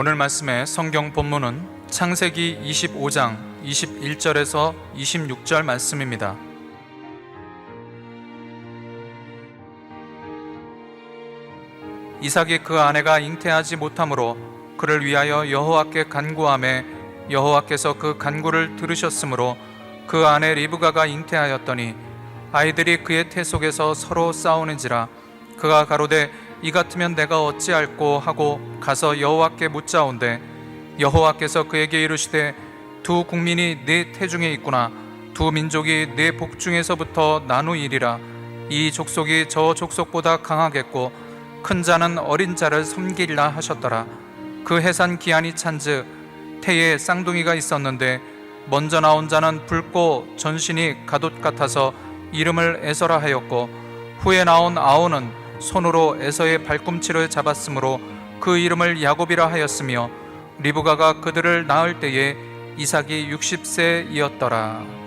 오늘 말씀의 성경 본문은 창세기 25장 21절에서 26절 말씀입니다. 이삭이 그 아내가 잉태하지 못하므로 그를 위하여 여호와께 간구하매 여호와께서 그 간구를 들으셨으므로 그 아내 리브가가 잉태하였더니 아이들이 그의 태 속에서 서로 싸우는지라. 그가 가로되 이 같으면 내가 어찌할꼬 하고 가서 여호와께 묻자온대 여호와께서 그에게 이르시되 두 국민이 네 태중에 있구나. 두 민족이 네 복중에서부터 나누이리라. 이 족속이 저 족속보다 강하겠고 큰 자는 어린 자를 섬기리라 하셨더라. 그 해산 기한이 찬즉 태에 쌍둥이가 있었는데 먼저 나온 자는 붉고 전신이 갓옷 같아서 이름을 에서라 하였고 후에 나온 아오는 손으로 에서의 발꿈치를 잡았으므로 그 이름을 야곱이라 하였으며 리브가가 그들을 낳을 때에 이삭이 60세이었더라.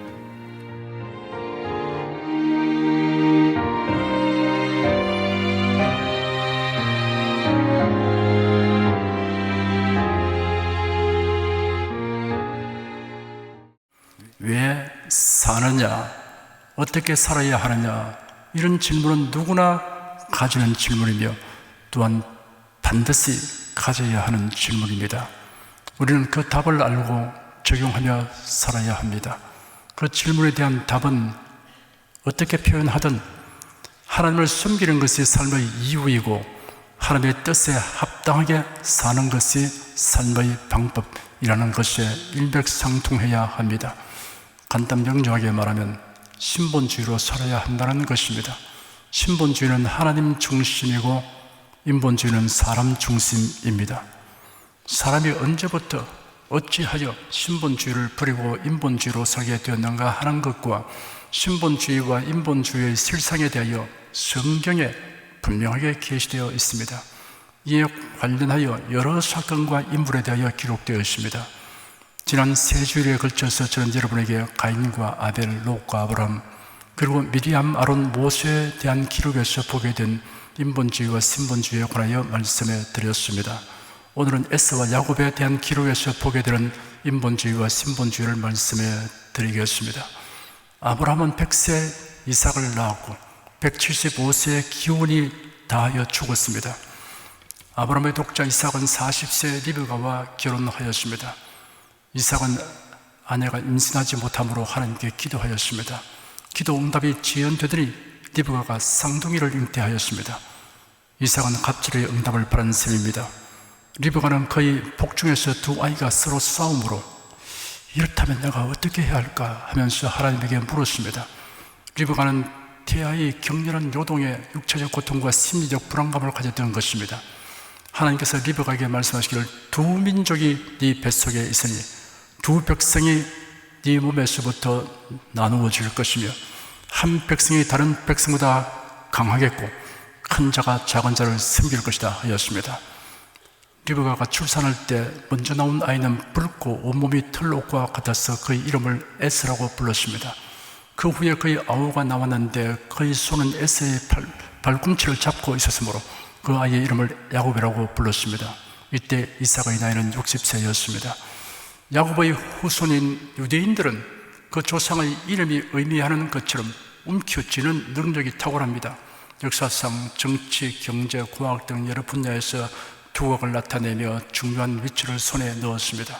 왜 사느냐? 어떻게 살아야 하느냐? 이런 질문은 누구나 가지는 질문이며 또한 반드시 가져야 하는 질문입니다. 우리는 그 답을 알고 적용하며 살아야 합니다. 그 질문에 대한 답은 어떻게 표현하든 하나님을 섬기는 것이 삶의 이유이고 하나님의 뜻에 합당하게 사는 것이 삶의 방법이라는 것에 일맥상통해야 합니다. 간단 명료하게 말하면 신본주의로 살아야 한다는 것입니다. 신본주의는 하나님 중심이고 인본주의는 사람 중심입니다. 사람이 언제부터 어찌하여 신본주의를 버리고 인본주의로 살게 되었는가 하는 것과 신본주의와 인본주의의 실상에 대하여 성경에 분명하게 게시되어 있습니다. 이에 관련하여 여러 사건과 인물에 대하여 기록되어 있습니다. 지난 세 주일에 걸쳐서 저는 여러분에게 가인과 아벨, 롯과 아브라함 그리고 미리암, 아론, 모세에 대한 기록에서 보게 된 인본주의와 신본주의에 관하여 말씀해 드렸습니다. 오늘은 에서와 야곱에 대한 기록에서 보게 되는 인본주의와 신본주의를 말씀해 드리겠습니다. 아브라함은 100세 이삭을 낳았고 175세의 기혼이 다하여 죽었습니다. 아브라함의 독자 이삭은 40세 리브가와 결혼하였습니다. 이삭은 아내가 임신하지 못함으로 하나님께 기도하였습니다. 기도 응답이 지연되더니 리브가가 쌍둥이를 잉태하였습니다. 이삭은 갑절의 응답을 받은 셈입니다. 리브가는 그의 복중에서 두 아이가 서로 싸움으로 이렇다면 내가 어떻게 해야 할까 하면서 하나님에게 물었습니다. 리브가는 태아의 격렬한 요동에 육체적 고통과 심리적 불안감을 가졌던 것입니다. 하나님께서 리브가에게 말씀하시기를 두 민족이 네 뱃속에 있으니 두 백성이 네 몸에서부터 나누어질 것이며 한 백성이 다른 백성보다 강하겠고 큰 자가 작은 자를 섬길 것이다 하였습니다. 리브가가 출산할 때 먼저 나온 아이는 붉고 온몸이 털옷과 같아서 그의 이름을 에스라고 불렀습니다. 그 후에 그의 아우가 나왔는데 그의 손은 에스의 발꿈치를 잡고 있었으므로 그 아이의 이름을 야곱이라고 불렀습니다. 이때 이삭의 나이는 60세였습니다. 야곱의 후손인 유대인들은 그 조상의 이름이 의미하는 것처럼 움켜쥐는 능력이 탁월합니다. 역사상 정치, 경제, 과학 등 여러 분야에서 두각을 나타내며 중요한 위치를 손에 넣었습니다.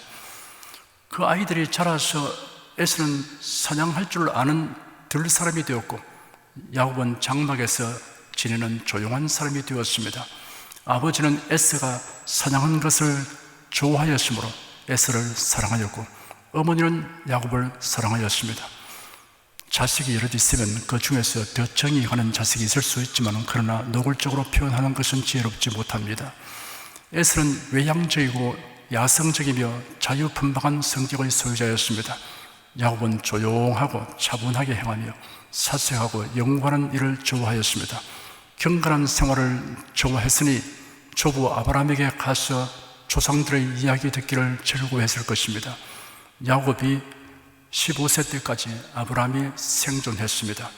그 아이들이 자라서 에서는 사냥할 줄 아는 들 사람이 되었고 야곱은 장막에서 지내는 조용한 사람이 되었습니다. 아버지는 에서가 사냥한 것을 좋아하였으므로 에서를 사랑하였고 어머니는 야곱을 사랑하였습니다. 자식이 여럿 있으면 그 중에서 더 정이 가는 자식이 있을 수 있지만 그러나 노골적으로 표현하는 것은 지혜롭지 못합니다. 에서는 외향적이고 야성적이며 자유분방한 성격의 소유자였습니다. 야곱은 조용하고 차분하게 행하며 사색하고 연구하는 일을 좋아하였습니다. 경건한 생활을 좋아했으니 조부 아브라함에게 가서 조상들의 이야기 듣기를 즐거워했을 것입니다. 야곱이 15세 때까지 아브라함이 생존했습니다.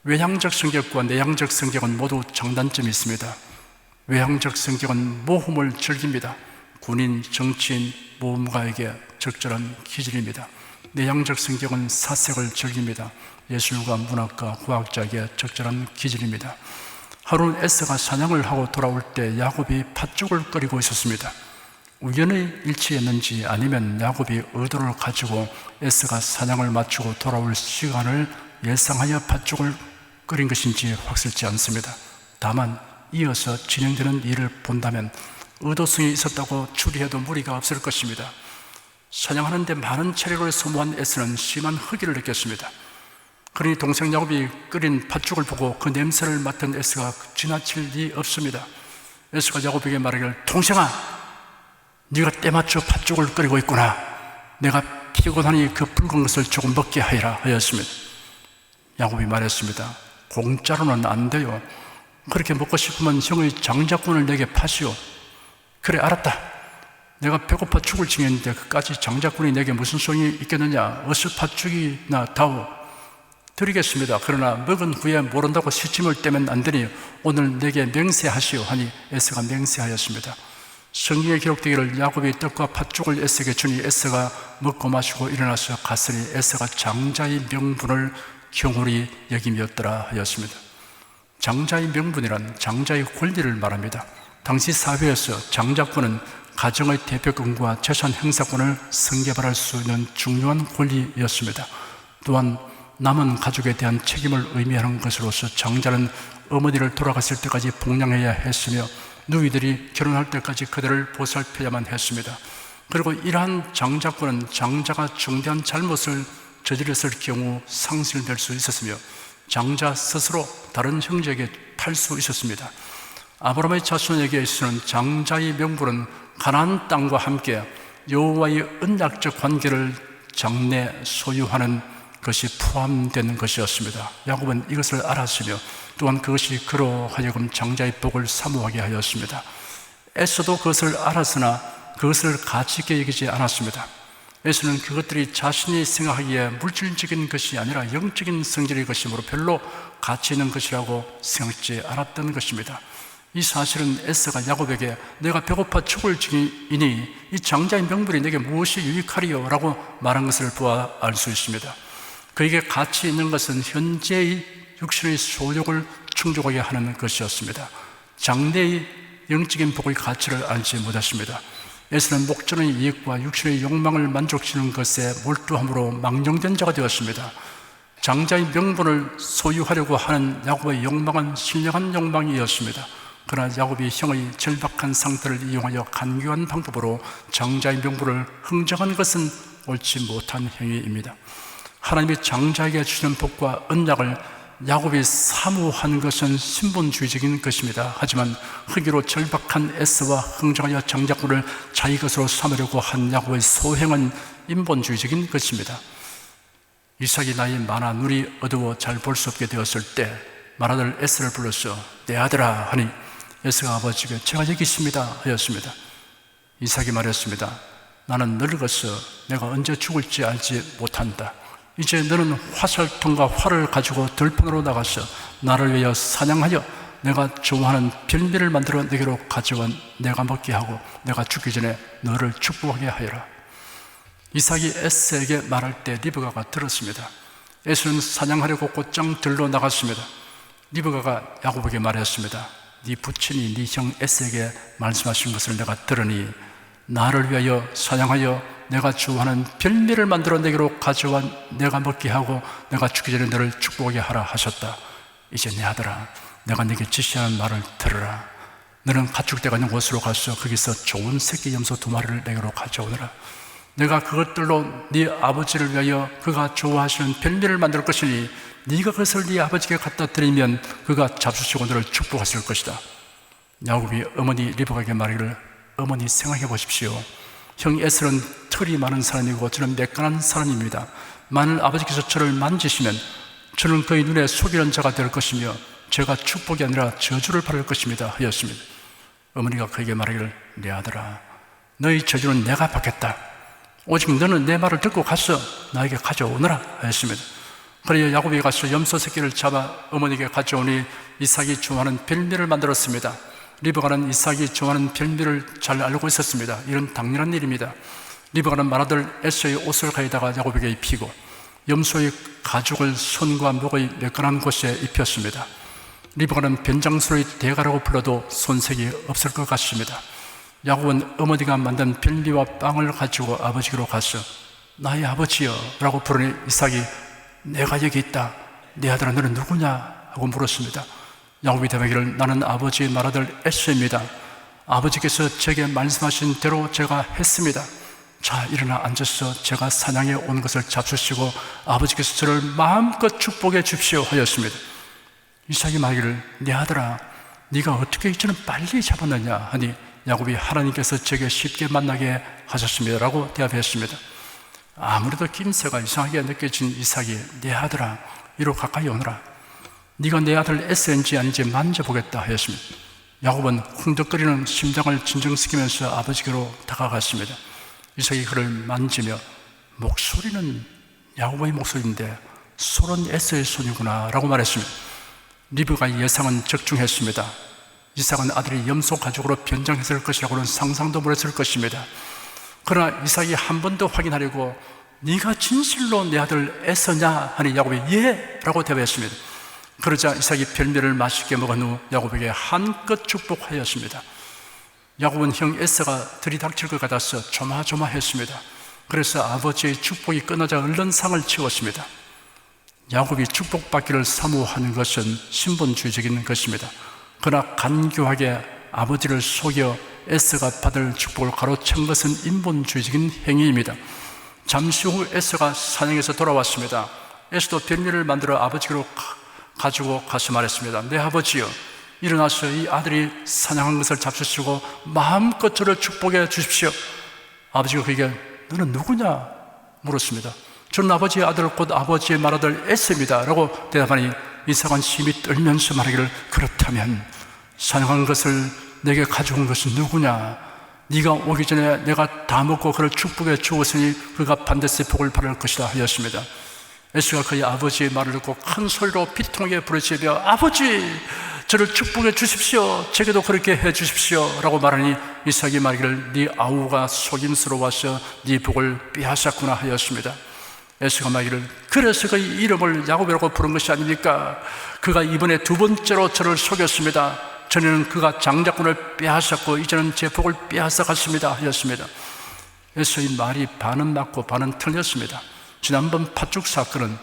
외향적 성격과 내향적 성격은 모두 장단점이 있습니다. 외향적 성격은 모험을 즐깁니다. 군인, 정치인, 모험가에게 적절한 기질입니다. 내향적 성격은 사색을 즐깁니다. 예술가, 문학가, 과학자에게 적절한 기질입니다. 하루는 에서가 사냥을 하고 돌아올 때 야곱이 팥죽을 끓이고 있었습니다. 우연의 일치였는지 아니면 야곱이 의도를 가지고 에서가 사냥을 마치고 돌아올 시간을 예상하여 팥죽을 끓인 것인지 확실치 않습니다. 다만 이어서 진행되는 일을 본다면 의도성이 있었다고 추리해도 무리가 없을 것입니다. 사냥하는데 많은 체력을 소모한 에서는 심한 허기를 느꼈습니다. 그러니 동생 야곱이 끓인 팥죽을 보고 그 냄새를 맡은 에서가 지나칠 리 없습니다. 에서가 야곱에게 말하기를, 동생아, 네가 때맞춰 팥죽을 끓이고 있구나. 내가 피곤하니 그 붉은 것을 조금 먹게 하여라 하였습니다. 야곱이 말했습니다. 공짜로는 안 돼요. 그렇게 먹고 싶으면 형의 장자권을 내게 파시오. 그래, 알았다. 내가 배고파 죽을 징했는데 그까지 장자권이 내게 무슨 소용이 있겠느냐. 어서 팥죽이나 다오. 드리겠습니다. 그러나 먹은 후에 모른다고 시침을 떼면 안 되니 오늘 내게 맹세하시오 하니 에서가 맹세하였습니다. 성경에 기록되기를 야곱이 떡과 팥죽을 에서에게 주니 에서가 먹고 마시고 일어나서 갔으니 에서가 장자의 명분을 경홀히 여김이었더라 하였습니다. 장자의 명분이란 장자의 권리를 말합니다. 당시 사회에서 장자권은 가정의 대표권과 재산 행사권을 승계발할 수 있는 중요한 권리였습니다. 또한 남은 가족에 대한 책임을 의미하는 것으로서 장자는 어머니를 돌아갔을 때까지 복양해야 했으며 누이들이 결혼할 때까지 그들을 보살펴야만 했습니다. 그리고 이러한 장자권은 장자가 중대한 잘못을 저질렀을 경우 상실될 수 있었으며 장자 스스로 다른 형제에게 팔 수 있었습니다. 아브라함의 자손에게 있어서는 장자의 명분은 가나안 땅과 함께 여호와의 언약적 관계를 장래 소유하는 것이 포함된 것이었습니다. 야곱은 이것을 알았으며 또한 그것이 그로 하여금 장자의 복을 사모하게 하였습니다. 에서도 그것을 알았으나 그것을 가치 있게 여기지 않았습니다. 에서는 그것들이 자신이 생각하기에 물질적인 것이 아니라 영적인 성질의 것이므로 별로 가치 있는 것이라고 생각지 않았던 것입니다. 이 사실은 에서가 야곱에게 내가 배고파 죽을 징이니 이 장자의 명분이 내게 무엇이 유익하리요? 라고 말한 것을 보아 알 수 있습니다. 그에게 가치 있는 것은 현재의 육신의 소욕을 충족하게 하는 것이었습니다. 장래의 영적인 복의 가치를 알지 못했습니다. 에서는 목전의 이익과 육신의 욕망을 만족시키는 것에 몰두함으로 망령된 자가 되었습니다. 장자의 명분을 소유하려고 하는 야곱의 욕망은 신령한 욕망이었습니다. 그러나 야곱이 형의 절박한 상태를 이용하여 간교한 방법으로 장자의 명분을 흥정한 것은 옳지 못한 행위입니다. 하나님이 장자에게 주시는 복과 언약을 야곱이 사모한 것은 신분주의적인 것입니다. 하지만 허기로 절박한 에서와 흥정하여 장자권을 자기 것으로 삼으려고 한 야곱의 소행은 인본주의적인 것입니다. 이삭이 나이 많아 눈이 어두워 잘 볼 수 없게 되었을 때 맏아들 에서를 불러서 내 아들아 하니 에서가 아버지께 제가 여기 있습니다 하였습니다. 이삭이 말했습니다. 나는 늙어서 내가 언제 죽을지 알지 못한다. 이제 너는 화살통과 활을 가지고 들판으로 나가서 나를 위하여 사냥하여 내가 좋아하는 별미를 만들어 내게로 가져와 내가 먹게 하고 내가 죽기 전에 너를 축복하게 하여라. 이삭이 에서에게 말할 때 리브가가 들었습니다. 에서는 사냥하려고 곧장 들러 나갔습니다. 리브가가 야곱에게 말했습니다. 네 부친이 네 형 에서에게 말씀하신 것을 내가 들으니 나를 위하여 사냥하여 내가 좋아하는 별미를 만들어 내게로 가져와 내가 먹게 하고 내가 죽기 전에 너를 축복하게 하라 하셨다. 이제 내 아들아, 내가 네게 지시하는 말을 들으라. 너는 가축대가 있는 곳으로 가서 거기서 좋은 새끼 염소 2마리를 내게로 가져오너라. 내가 그것들로 네 아버지를 위하여 그가 좋아하시는 별미를 만들 것이니 네가 그것을 네 아버지께 갖다 드리면 그가 잡수시고 너를 축복하실 것이다. 야곱이 어머니 리브가에게 말하기를 어머니 생각해 보십시오. 형 에서는 털이 많은 사람이고 저는 매끈한 사람입니다. 만일 아버지께서 저를 만지시면 저는 그의 눈에 속이는 자가 될 것이며 제가 축복이 아니라 저주를 받을 것입니다 하였습니다. 어머니가 그에게 말하기를 내 아들아, 너의 저주는 내가 받겠다. 오직 너는 내 말을 듣고 가서 나에게 가져오너라 하였습니다. 그래야 야곱이 가서 염소 새끼를 잡아 어머니에게 가져오니 이삭이 좋아하는 별미를 만들었습니다. 리브가는 이삭이 좋아하는 별미를 잘 알고 있었습니다. 이런 당연한 일입니다. 리브가는 맏아들 에서의 옷을 가져다가 야곱에게 입히고 염소의 가죽을 손과 목의 매끈한 곳에 입혔습니다. 리브가는 변장수의 대가라고 불러도 손색이 없을 것 같습니다. 야곱은 어머니가 만든 별미와 빵을 가지고 아버지께로 가서 나의 아버지여 라고 부르니 이삭이 내가 여기 있다. 내 아들아 너는 누구냐? 하고 물었습니다. 야곱이 대답하기를 나는 아버지의 맏아들 에서입니다. 아버지께서 제게 말씀하신 대로 제가 했습니다. 자 일어나 앉아서 제가 사냥에 온 것을 잡수시고 아버지께서 저를 마음껏 축복해 주십시오 하였습니다. 이삭이 말하기를 내 아들아 네가 어떻게 이처럼 빨리 잡았느냐 하니 야곱이 하나님께서 제게 쉽게 만나게 하셨습니다 라고 대답했습니다. 아무래도 낌새가 이상하게 느껴진 이삭이 내 아들아 이리로 가까이 오너라. 네가 내 아들 에서인지 아닌지 만져보겠다 하였습니다. 야곱은 흥덕거리는 심장을 진정시키면서 아버지께로 다가갔습니다. 이삭이 그를 만지며 목소리는 야곱의 목소리인데 손은 에서의 손이구나 라고 말했습니다. 리브가의 예상은 적중했습니다. 이삭은 아들이 염소 가죽으로 변장했을 것이라고는 상상도 못했을 것입니다. 그러나 이삭이 한 번 더 확인하려고 네가 진실로 내 아들 에서냐 하니 야곱이 예 라고 대답했습니다. 그러자 이삭이 별미를 맛있게 먹은 후 야곱에게 한껏 축복하였습니다. 야곱은 형 에서가 들이닥칠 것 같아서 조마조마했습니다. 그래서 아버지의 축복이 끝나자 얼른 상을 치웠습니다. 야곱이 축복받기를 사모하는 것은 신분주의적인 것입니다. 그러나 간교하게 아버지를 속여 에서가 받을 축복을 가로챈 것은 인본주의적인 행위입니다. 잠시 후 에서가 사냥에서 돌아왔습니다. 에서도 별미를 만들어 아버지께로 가지고 가서 말했습니다. 내 아버지여 일어나서 이 아들이 사냥한 것을 잡수시고 마음껏 저를 축복해 주십시오. 아버지가 그에게 너는 누구냐 물었습니다. 저는 아버지의 아들 곧 아버지의 맏아들 에서입니다 라고 대답하니 이삭은 심히 떨면서 말하기를 그렇다면 사냥한 것을 내게 가져온 것은 누구냐? 네가 오기 전에 내가 다 먹고 그를 축복해 주었으니 그가 반드시 복을 받을 것이다 하였습니다. 에서가 그의 아버지의 말을 듣고 큰 소리로 비통하게 부르짖으며 아버지 저를 축복해 주십시오. 제게도 그렇게 해 주십시오 라고 말하니 이삭이 말하기를 네 아우가 속임스러워서 네 복을 빼앗았구나 하였습니다. 에서가 말하기를 그래서 그의 이름을 야곱이라고 부른 것이 아닙니까? 그가 이번에 두 번째로 저를 속였습니다. 전에는 그가 장자권을 빼앗았고 이제는 제 복을 빼앗아 갔습니다 하였습니다. 에서의 말이 반은 맞고 반은 틀렸습니다. 지난번 팥죽 사건은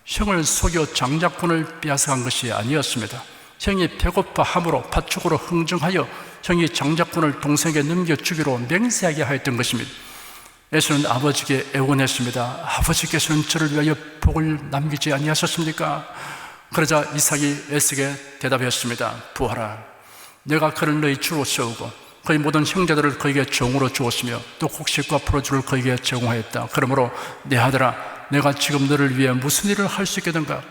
형을 속여 장자권을 빼앗아 간 것이 아니었습니다. 형이 배고파 함으로 팥죽으로 흥정하여 형이 장자권을 동생에게 넘겨주기로 맹세하게 하였던 것입니다. 에서는 아버지께 애원했습니다. 아버지께서는 저를 위하여 복을 남기지 아니하셨습니까? 그러자 이삭이 에서에게 대답했습니다. 부하라, 내가 그를 너희 주로 세우고 그의 모든 형제들을 그에게 종으로 주었으며 또 곡식과 포도주를 그에게 제공하였다. 그러므로 내 아들아, 내가 지금 너를 위해 무슨 일을 할 수 있겠는가?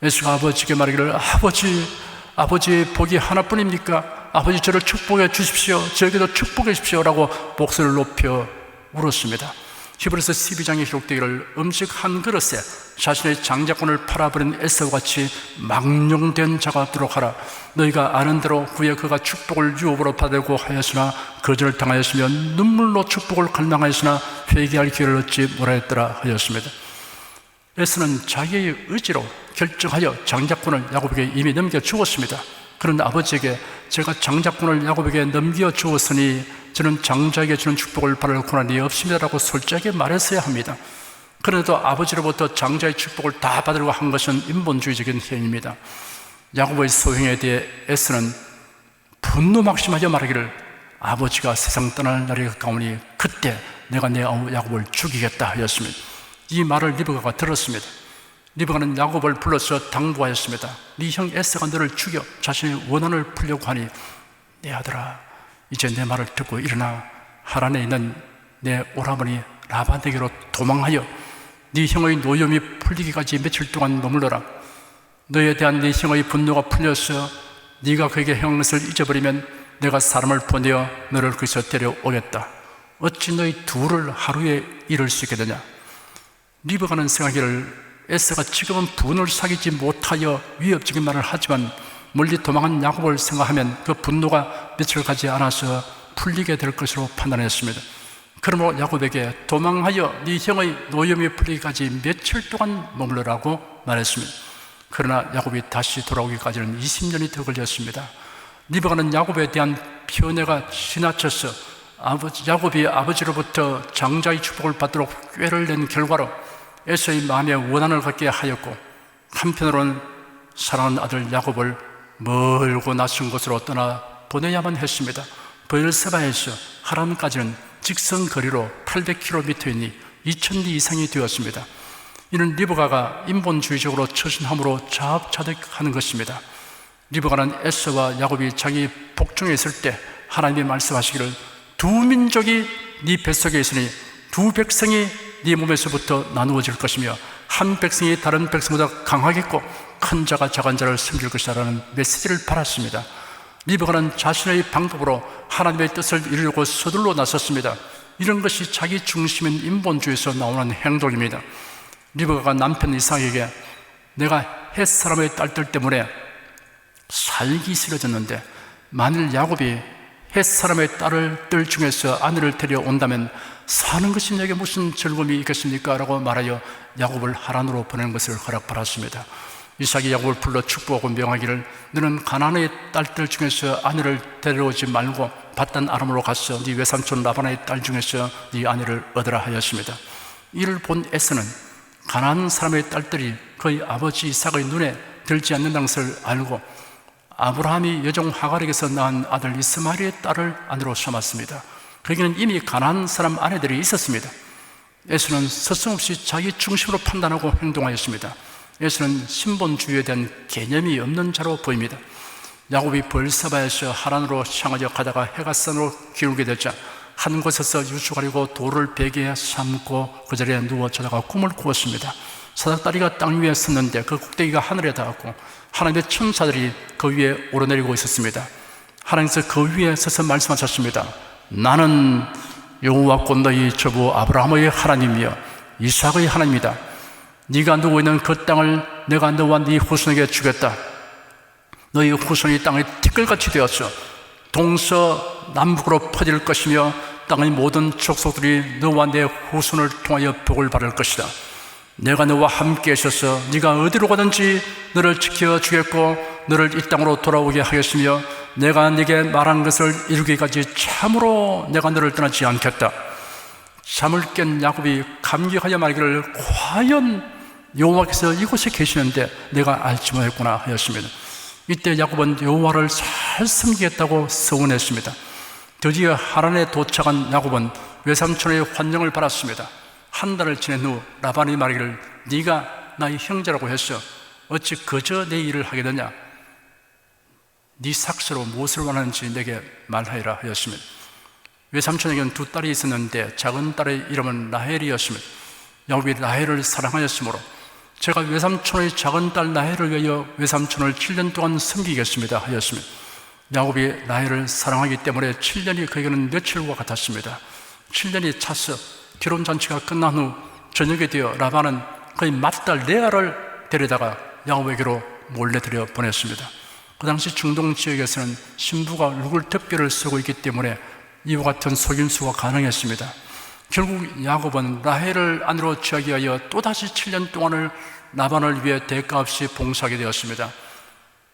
에서가 아버지께 말하기를 아버지의 복이 하나뿐입니까? 아버지 저를 축복해 주십시오. 저에게도 축복해 주십시오 라고 목소리를 높여 울었습니다. 히브리서 12장에 기록되기를 음식 한 그릇에 자신의 장자권을 팔아버린 에서와 같이 망령된 자가 없도록 하라. 너희가 아는 대로 후에 그가 축복을 유업으로 받으려고 하였으나 거절을 당하였으며 눈물로 축복을 갈망하였으나 회개할 기회를 얻지 못하였더라 하였습니다. 에서는 자기의 의지로 결정하여 장자권을 야곱에게 이미 넘겨주었습니다. 그런 아버지에게 제가 장자권을 야곱에게 넘겨주었으니 저는 장자에게 주는 축복을 받을 권한이 없습니다 라고 솔직하게 말했어야 합니다. 그런데도 아버지로부터 장자의 축복을 다 받으려고 한 것은 인본주의적인 행위입니다. 야곱의 소행에 대해 에서는 분노 막심하여 말하기를 아버지가 세상 떠날 날이 가까우니 그때 내가 내 아우 야곱을 죽이겠다 하였습니다. 이 말을 리브가가 들었습니다. 리브가는 야곱을 불러서 당부하였습니다. 네 형 에서가 너를 죽여 자신의 원한을 풀려고 하니 내 아들아, 이제 내 말을 듣고 일어나 하란에 있는 내 오라버니 라반에게로 도망하여 네 형의 노염이 풀리기까지 며칠 동안 머물러라. 너에 대한 네 형의 분노가 풀려서 네가 그에게 행한 것을 잊어버리면 내가 사람을 보내어 너를 거기서 데려오겠다. 어찌 너희 둘을 하루에 이룰 수 있겠느냐? 리브가는 생각하기를 에서가 지금은 분을 사귀지 못하여 위협적인 말을 하지만 멀리 도망한 야곱을 생각하면 그 분노가 며칠 가지 않아서 풀리게 될 것으로 판단했습니다. 그러므로 야곱에게 도망하여 네 형의 노염이 풀리기까지 며칠 동안 머물러라고 말했습니다. 그러나 야곱이 다시 돌아오기까지는 20년이 더 걸렸습니다. 리브가는 야곱에 대한 편애가 지나쳐서 야곱이 아버지로부터 장자의 축복을 받도록 꾀를 낸 결과로 에서의 마음에 원한을 갖게 하였고, 한편으로는 사랑하는 아들 야곱을 멀고 낯선 곳으로 떠나 보내야만 했습니다. 브엘세바에서 하란까지는 직선 거리로 800km이니 2000리 이상이 되었습니다. 이는 리브가가 인본주의적으로 처신함으로 자업자득하는 것입니다. 리브가는 에서와 야곱이 자기 복중에 있을 때 하나님이 말씀하시기를 두 민족이 네 뱃속에 있으니 두 백성이 네 몸에서부터 나누어질 것이며 한 백성이 다른 백성보다 강하겠고 큰 자가 작은 자를 섬길 것이다 라는 메시지를 받았습니다. 리브가는 자신의 방법으로 하나님의 뜻을 이루려고 서둘러 나섰습니다. 이런 것이 자기 중심인 인본주의에서 나오는 행동입니다. 리브가가 남편 이삭에게 내가 헷 사람의 딸들 때문에 살기 싫어졌는데 만일 야곱이 헷 사람의 딸들 중에서 아내를 데려온다면 사는 것이 내게 무슨 즐거움이 있겠습니까? 라고 말하여 야곱을 하란으로 보내는 것을 허락받았습니다. 이삭이 야곱을 불러 축복하고 명하기를 너는 가나안의 딸들 중에서 아내를 데려오지 말고 밧단 아람으로 가서 네 외삼촌 라반의 딸 중에서 네 아내를 얻으라 하였습니다. 이를 본 에서는 가나안 사람의 딸들이 그의 아버지 이삭의 눈에 들지 않는다는 것을 알고 아브라함이 여종 하갈에게서 낳은 아들 이스마엘의 딸을 아내로 삼았습니다. 거기는 이미 가나안 사람 아내들이 있었습니다. 에서는 서슴없이 자기 중심으로 판단하고 행동하였습니다. 에서는 신본주의에 대한 개념이 없는 자로 보입니다. 야곱이 벌사바에서 하란으로 향하여 가다가 해가 산으로 기울게 되자 한 곳에서 유축하려고 돌을 베개에 삼고 그 자리에 누워 자다가 꿈을 꾸었습니다. 사닥다리가 땅 위에 섰는데 그 꼭대기가 하늘에 닿았고 하나님의 천사들이 그 위에 오르내리고 있었습니다. 하나님께서 그 위에 서서 말씀하셨습니다. 나는 여호와 곧 너희 조부 아브라함의 하나님이여 이삭의 하나님이다. 네가 누워 있는 그 땅을 내가 너와 네 후손에게 주겠다. 너희 후손이 땅의 티끌같이 되었어 동서남북으로 퍼질 것이며 땅의 모든 족속들이 너와 내 후손을 통하여 복을 받을 것이다. 내가 너와 함께 있어서 네가 어디로 가든지 너를 지켜주겠고 너를 이 땅으로 돌아오게 하겠으며 내가 네게 말한 것을 이루기까지 참으로 내가 너를 떠나지 않겠다. 잠을 깬 야곱이 감격하여 말하기를 과연 여호와께서 이곳에 계시는데 내가 알지 못했구나 하였습니다. 이때 야곱은 여호와를 잘 섬기겠다고 서원했습니다. 드디어 하란에 도착한 야곱은 외삼촌의 환영을 받았습니다. 한 달을 지낸 후 라반이 말하기를 네가 나의 형제라고 했어 어찌 그저 내 일을 하게 되냐. 네 삭스로 무엇을 원하는지 내게 말하여라 하였습니다. 외삼촌에게는 두 딸이 있었는데 작은 딸의 이름은 라헬이었습니다. 야곱이 라헬을 사랑하였으므로 제가 외삼촌의 작은 딸 라헬을 위하여 외삼촌을 7년 동안 섬기겠습니다 하였습니다. 야곱이 라헬을 사랑하기 때문에 7년이 그에게는 며칠과 같았습니다. 7년이 차서 결혼잔치가 끝난 후 저녁이 되어 라반은 그의 맏딸 레아를 데려다가 야곱에게로 몰래 들여 보냈습니다. 그 당시 중동 지역에서는 신부가 얼굴 특별을 쓰고 있기 때문에 이와 같은 속임수가 가능했습니다. 결국 야곱은 라헬을 아내로 취하기 위하여 또다시 7년 동안을 라반을 위해 대가 없이 봉사하게 되었습니다.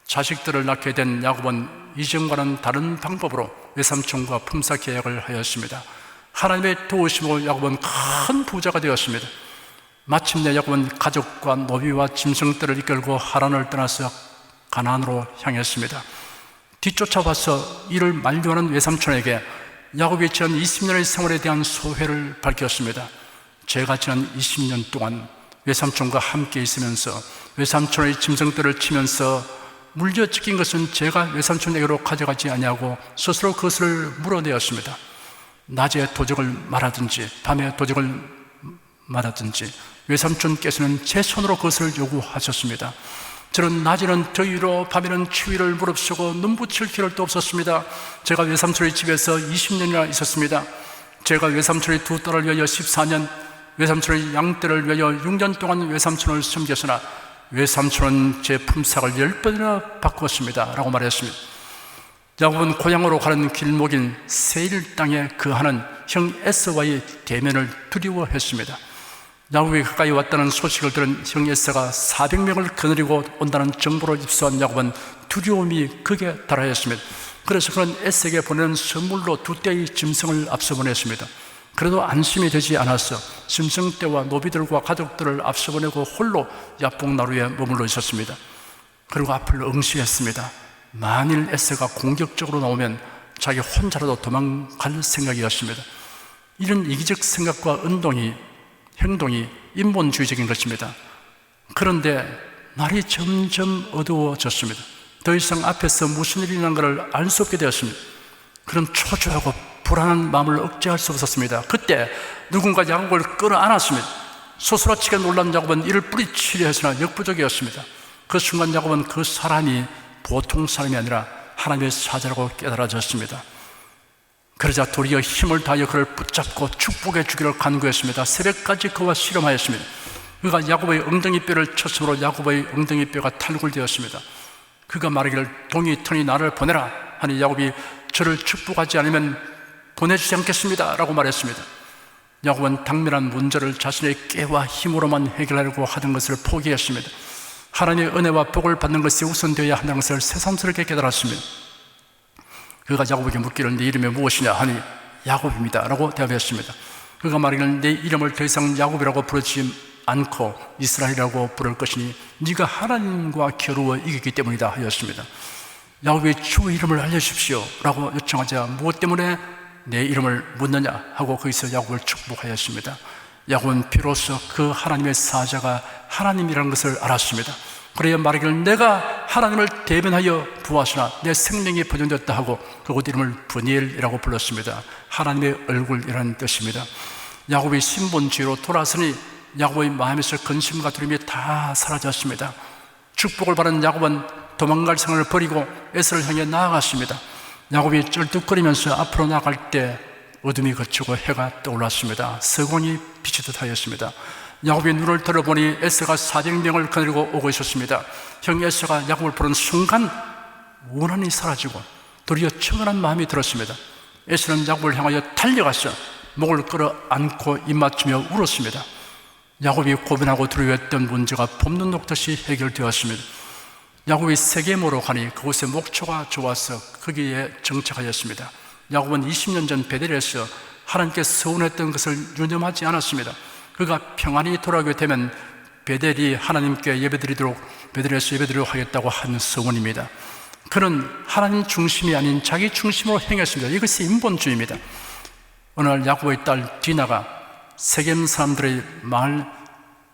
자식들을 낳게 된 야곱은 이전과는 다른 방법으로 외삼촌과 품삯 계약을 하였습니다. 하나님의 도우심으로 야곱은 큰 부자가 되었습니다. 마침내 야곱은 가족과 노비와 짐승들을 이끌고 하란을 떠나서 가나안으로 향했습니다. 뒤쫓아와서 이를 만류하는 외삼촌에게 야곱이 지난 20년의 생활에 대한 소회를 밝혔습니다. 제가 지난 20년 동안 외삼촌과 함께 있으면서 외삼촌의 짐승들을 치면서 물려 찢긴 것은 제가 외삼촌에게로 가져가지 아니하고 스스로 그것을 물어내었습니다. 낮에 도적을 말하든지 밤에 도적을 말하든지 외삼촌께서는 제 손으로 그것을 요구하셨습니다. 저는 낮에는 더위로 밤에는 추위를 무릅쓰고 눈붙일 겨를도 없었습니다. 제가 외삼촌의 집에서 20년이나 있었습니다. 제가 외삼촌의 두 딸을 위하여 14년, 외삼촌의 양떼를 위하여 6년 동안 외삼촌을 섬겼으나 외삼촌은 제 품삯을 10번이나 바꾸었습니다 라고 말했습니다. 야곱은 고향으로 가는 길목인 세일 땅에 거하는 형 에서와의 대면을 두려워했습니다. 야곱이 가까이 왔다는 소식을 들은 형 에서가 400명을 거느리고 온다는 정보를 입수한 야곱은 두려움이 극에 달하였습니다. 그래서 그는 에서에게 보내는 선물로 2떼의 짐승을 앞서 보냈습니다. 그래도 안심이 되지 않았어 짐승떼와 노비들과 가족들을 앞서 보내고 홀로 야복나루에 머물러 있었습니다. 그리고 앞을 응시했습니다. 만일 에서가 공격적으로 나오면 자기 혼자라도 도망갈 생각이었습니다. 이런 이기적 생각과 행동이 인본주의적인 것입니다. 그런데 날이 점점 어두워졌습니다. 더 이상 앞에서 무슨 일이 난 것을 알 수 없게 되었습니다. 그런 초조하고 불안한 마음을 억제할 수 없었습니다. 그때 누군가 야곱을 끌어안았습니다. 소스라치게 놀란 야곱은 이를 뿌리치려 했으나 역부족이었습니다. 그 순간 야곱은 그 사람이 보통 사람이 아니라 하나님의 사자라고 깨달아졌습니다. 그러자 도리어 힘을 다하여 그를 붙잡고 축복해 주기를 간구했습니다. 새벽까지 그와 씨름하였습니다. 그가 야곱의 엉덩이뼈를 쳤으므로 야곱의 엉덩이뼈가 탈굴되었습니다. 그가 말하기를 동이 터니 나를 보내라 하니 야곱이 저를 축복하지 않으면 보내주지 않겠습니다 라고 말했습니다. 야곱은 당면한 문제를 자신의 깨와 힘으로만 해결하려고 하던 것을 포기했습니다. 하나님의 은혜와 복을 받는 것이 우선되어야 한다는 것을 새삼스럽게 깨달았습니다. 그가 야곱에게 묻기를 네 이름이 무엇이냐 하니 야곱입니다 라고 대답했습니다. 그가 말하기를 내 이름을 더 이상 야곱이라고 부르지 않고 이스라엘이라고 부를 것이니 네가 하나님과 겨루어 이기기 때문이다 하였습니다. 야곱이 주 이름을 알려주십시오 라고 요청하자 무엇 때문에 내 이름을 묻느냐 하고 거기서 야곱을 축복하였습니다. 야곱은 비로소 그 하나님의 사자가 하나님이라는 것을 알았습니다. 그래야 말하기를 내가 하나님을 대변하여 부하시나 내 생명이 보존되었다 하고 그곳 이름을 브니엘이라고 불렀습니다. 하나님의 얼굴이라는 뜻입니다. 야곱이 신본주의로 돌아서니 야곱의 마음에서 근심과 두려움이 다 사라졌습니다. 축복을 받은 야곱은 도망갈 생각을 버리고 에서를 향해 나아갔습니다. 야곱이 쩔뚝거리면서 앞으로 나아갈 때 어둠이 걷히고 해가 떠올랐습니다. 서공이 비치듯 하였습니다. 야곱이 눈을 들어보니 에서가 400명을 거느리고 오고 있었습니다. 형 에서가 야곱을 보는 순간 원한이 사라지고 도리어 청은한 마음이 들었습니다. 에서는 야곱을 향하여 달려가서 목을 끌어안고 입맞추며 울었습니다. 야곱이 고민하고 두려워했던 문제가 봄눈 녹듯이 해결되었습니다. 야곱이 세겜으로 가니 그곳에 목초가 좋아서 거기에 정착하였습니다. 야곱은 20년 전 베델에서 하나님께 서운했던 것을 유념하지 않았습니다. 그가 평안히 돌아오게 되면 베델이 하나님께 예배드리도록 베델에서 예배드리도록 하겠다고 한 서원입니다. 그는 하나님 중심이 아닌 자기 중심으로 행했습니다. 이것이 인본주의입니다. 어느 날 야곱의 딸 디나가 세겜 사람들의 마을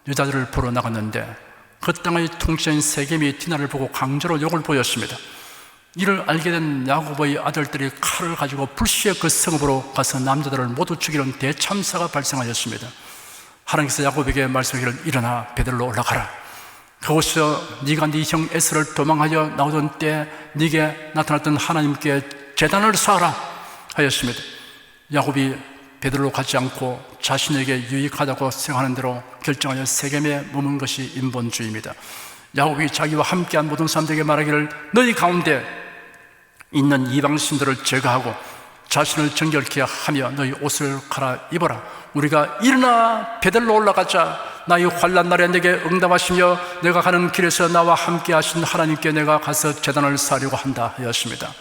여자들을 보러 나갔는데 그 땅의 통치자인 세겜이 디나를 보고 강제로 욕을 보였습니다. 이를 알게 된 야곱의 아들들이 칼을 가지고 불시에 그 성읍으로 가서 남자들을 모두 죽이는 대참사가 발생하였습니다. 하나님께서 야곱에게 말씀하기를 일어나 베델로 올라가라. 그곳에서 네가 네 형 에서를 도망하여 나오던 때 네게 나타났던 하나님께 제단을 쌓아라 하였습니다. 야곱이 베델로 가지 않고 자신에게 유익하다고 생각하는 대로 결정하여 세겜에 머문 것이 인본주의입니다. 야곱이 자기와 함께한 모든 사람들에게 말하기를 너희 가운데 있는 이방신들을 제거하고 자신을 정결케 하며 너희 옷을 갈아입어라. 우리가 일어나 베델로 올라가자. 나의 환난 날에 내게 응답하시며 내가 가는 길에서 나와 함께 하신 하나님께 내가 가서 제단을 쌓으려고 한다 하였습니다.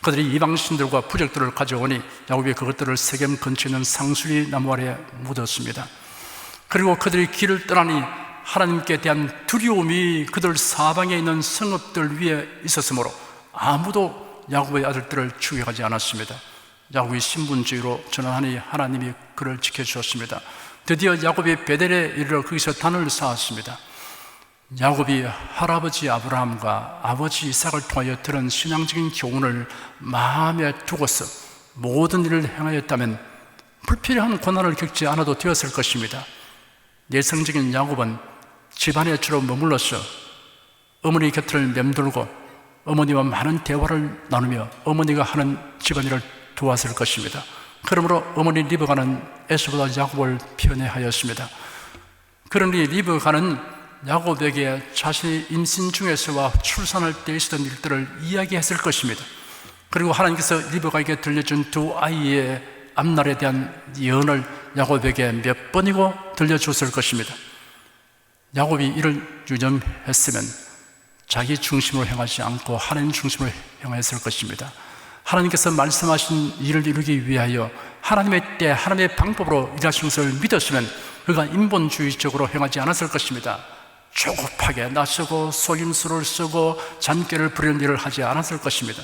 그들이 이방신들과 부적들을 가져오니 야곱이 그것들을 세겜 근처에 있는 상수리 나무 아래에 묻었습니다. 그리고 그들이 길을 떠나니 하나님께 대한 두려움이 그들 사방에 있는 성읍들 위에 있었으므로 아무도 야곱의 아들들을 죽여가지 않았습니다. 야곱이 신분주의로 전환하니 하나님이 그를 지켜주셨습니다. 드디어 야곱이 베델에 이르러 거기서 단을 쌓았습니다. 야곱이 할아버지 아브라함과 아버지 이삭을 통하여 들은 신앙적인 교훈을 마음에 두고서 모든 일을 행하였다면 불필요한 고난을 겪지 않아도 되었을 것입니다. 내성적인 야곱은 집안에 주로 머물러서 어머니 곁을 맴돌고 어머니와 많은 대화를 나누며 어머니가 하는 집안일을 도왔을 것입니다. 그러므로 어머니 리브가는 에서보다 야곱을 편애하였습니다. 그러니 리브가는 야곱에게 자신이 임신 중에서와 출산할 때 있었던 일들을 이야기했을 것입니다. 그리고 하나님께서 리브가에게 들려준 두 아이의 앞날에 대한 예언을 야곱에게 몇 번이고 들려줬을 것입니다. 야곱이 이를 유념했으면 자기 중심으로 행하지 않고 하나님 중심으로 행했을 것입니다. 하나님께서 말씀하신 일을 이루기 위하여 하나님의 때, 하나님의 방법으로 일하신 것을 믿었으면 그가 인본주의적으로 행하지 않았을 것입니다. 조급하게 나서고 속임수를 쓰고 잔꾀를 부리는 일을 하지 않았을 것입니다.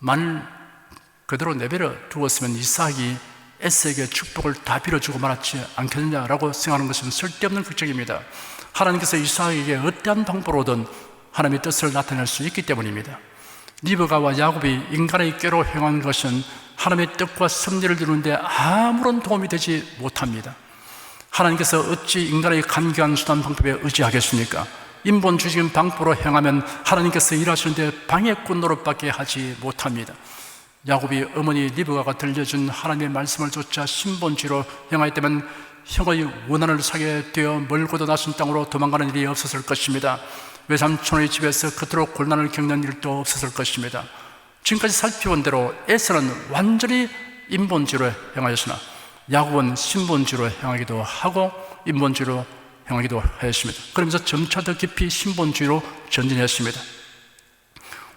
만일 그대로 내버려 두었으면 이삭이 에서에게 축복을 다 빌어주고 말았지 않겠느냐라고 생각하는 것은 쓸데없는 걱정입니다. 하나님께서 이삭에게 어떠한 방법으로든 하나님의 뜻을 나타낼 수 있기 때문입니다. 리브가와 야곱이 인간의 꾀로 행한 것은 하나님의 뜻과 섭리를 이루는데 아무런 도움이 되지 못합니다. 하나님께서 어찌 인간의 간교한 수단 방법에 의지하겠습니까? 인본주의적인 방법으로 행하면 하나님께서 일하시는데 방해꾼 노릇밖에 하지 못합니다. 야곱이 어머니 리브가가 들려준 하나님의 말씀을 쫓아 신본주의로 행하였다면 형의 원한을 사게 되어 멀고도 낯선 땅으로 도망가는 일이 없었을 것입니다. 외삼촌의 집에서 그토록 곤란을 겪는 일도 없었을 것입니다. 지금까지 살펴본 대로 에서는 완전히 인본주의로 행하였으나 야곱은 신본주의로 행하기도 하고 인본주의로 행하기도 하였습니다. 그러면서 점차 더 깊이 신본주의로 전진했습니다.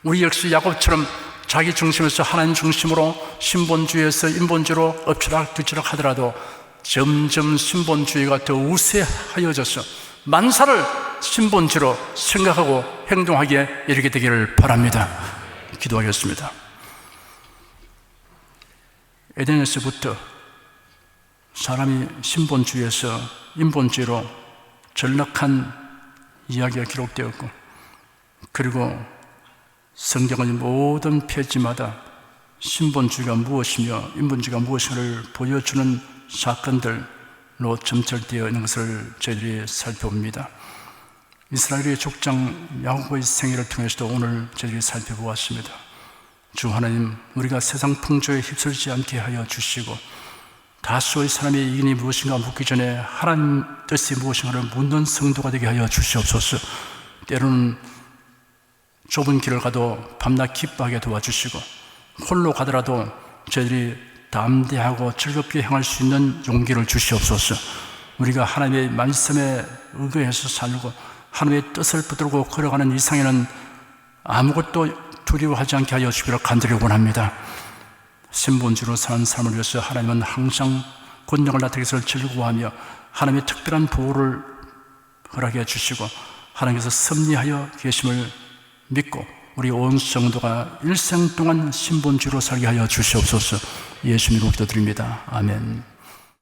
우리 역시 야곱처럼 자기 중심에서 하나님 중심으로 신본주의에서 인본주의로 엎치락뒤치락 하더라도 점점 신본주의가 더 우세하여져서 만사를 신본주의로 생각하고 행동하기에 이르게 되기를 바랍니다. 기도하겠습니다. 에덴에서부터 사람이 신본주의에서 인본주의로 전락한 이야기가 기록되었고, 그리고 성경은 모든 페이지마다 신본주의가 무엇이며 인본주의가 무엇인가를 보여주는 사건들로 점철되어 있는 것을 저희들이 살펴봅니다. 이스라엘의 족장 야곱의 생애를 통해서도 오늘 저희들이 살펴보았습니다. 주 하나님, 우리가 세상 풍조에 휩쓸지 않게 하여 주시고 다수의 사람의 이익이 무엇인가 묻기 전에 하나님 뜻이 무엇인가를 묻는 성도가 되게 하여 주시옵소서. 때로는 좁은 길을 가도 밤낮 기뻐하게 도와주시고 홀로 가더라도 저희들이 담대하고 즐겁게 행할 수 있는 용기를 주시옵소서. 우리가 하나님의 말씀에 의거해서 살고 하나님의 뜻을 붙들고 걸어가는 이상에는 아무것도 두려워하지 않게 하여 주기를 간절히 원합니다. 신본주의로 사는 삶을 위해서 하나님은 항상 권능을 나타내기 위해서 즐거워하며 하나님의 특별한 보호를 허락해 주시고 하나님께서 섭리하여 계심을 믿고 우리 온 성도가 일생 동안 신본주의로 살게 하여 주시옵소서. 예수님으로 기도드립니다. 아멘.